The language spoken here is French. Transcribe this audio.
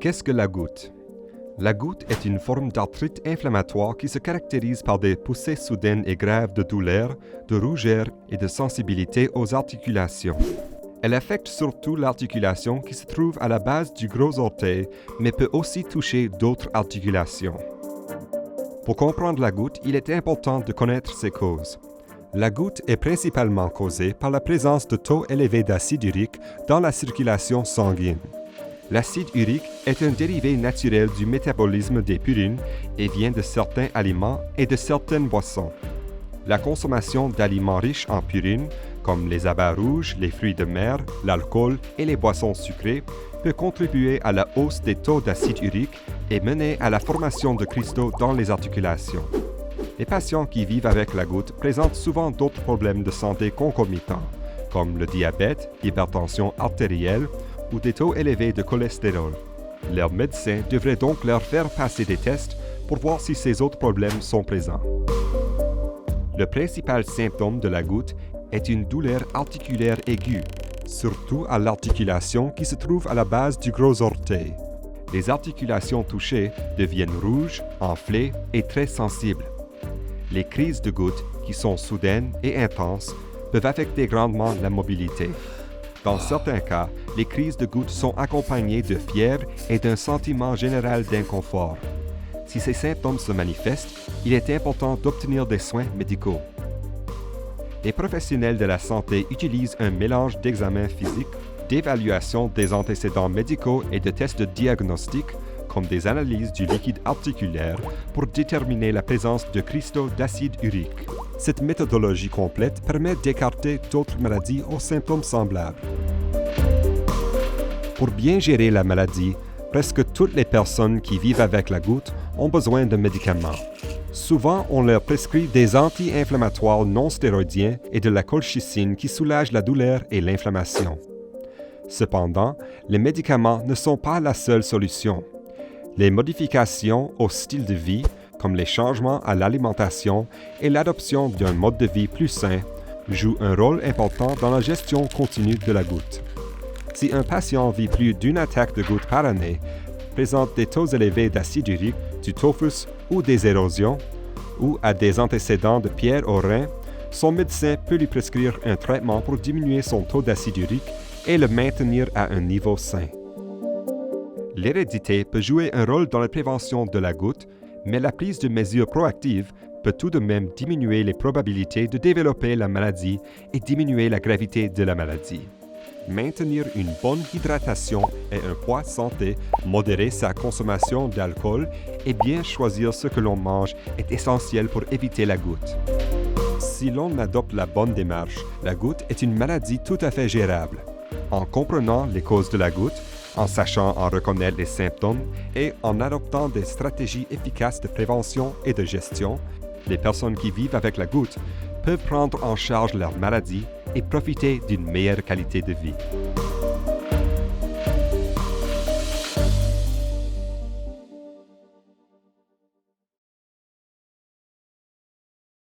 Qu'est-ce que la goutte? La goutte est une forme d'arthrite inflammatoire qui se caractérise par des poussées soudaines et graves de douleur, de rougeur et de sensibilité aux articulations. Elle affecte surtout l'articulation qui se trouve à la base du gros orteil, mais peut aussi toucher d'autres articulations. Pour comprendre la goutte, il est important de connaître ses causes. La goutte est principalement causée par la présence de taux élevés d'acide urique dans la circulation sanguine. L'acide urique est un dérivé naturel du métabolisme des purines et vient de certains aliments et de certaines boissons. La consommation d'aliments riches en purines, comme les abats rouges, les fruits de mer, l'alcool et les boissons sucrées, peut contribuer à la hausse des taux d'acide urique et mener à la formation de cristaux dans les articulations. Les patients qui vivent avec la goutte présentent souvent d'autres problèmes de santé concomitants, comme le diabète, l'hypertension artérielle ou des taux élevés de cholestérol. Leur médecin devrait donc leur faire passer des tests pour voir si ces autres problèmes sont présents. Le principal symptôme de la goutte est une douleur articulaire aiguë, surtout à l'articulation qui se trouve à la base du gros orteil. Les articulations touchées deviennent rouges, enflées et très sensibles. Les crises de goutte, qui sont soudaines et intenses, peuvent affecter grandement la mobilité. Dans certains cas, les crises de goutte sont accompagnées de fièvre et d'un sentiment général d'inconfort. Si ces symptômes se manifestent, il est important d'obtenir des soins médicaux. Les professionnels de la santé utilisent un mélange d'examens physiques, d'évaluation des antécédents médicaux et de tests de diagnostic, comme des analyses du liquide articulaire, pour déterminer la présence de cristaux d'acide urique. Cette méthodologie complète permet d'écarter d'autres maladies aux symptômes semblables. Pour bien gérer la maladie, presque toutes les personnes qui vivent avec la goutte ont besoin de médicaments. Souvent, on leur prescrit des anti-inflammatoires non stéroïdiens et de la colchicine qui soulagent la douleur et l'inflammation. Cependant, les médicaments ne sont pas la seule solution. Les modifications au style de vie, comme les changements à l'alimentation et l'adoption d'un mode de vie plus sain, jouent un rôle important dans la gestion continue de la goutte. Si un patient vit plus d'une attaque de goutte par année, présente des taux élevés d'acide urique, du tophus ou des érosions, ou a des antécédents de pierre au rein, son médecin peut lui prescrire un traitement pour diminuer son taux d'acide urique et le maintenir à un niveau sain. L'hérédité peut jouer un rôle dans la prévention de la goutte, mais la prise de mesures proactives peut tout de même diminuer les probabilités de développer la maladie et diminuer la gravité de la maladie. Maintenir une bonne hydratation et un poids santé, modérer sa consommation d'alcool et bien choisir ce que l'on mange est essentiel pour éviter la goutte. Si l'on adopte la bonne démarche, la goutte est une maladie tout à fait gérable. En comprenant les causes de la goutte, en sachant en reconnaître les symptômes et en adoptant des stratégies efficaces de prévention et de gestion, les personnes qui vivent avec la goutte peuvent prendre en charge leur maladie et profiter d'une meilleure qualité de vie.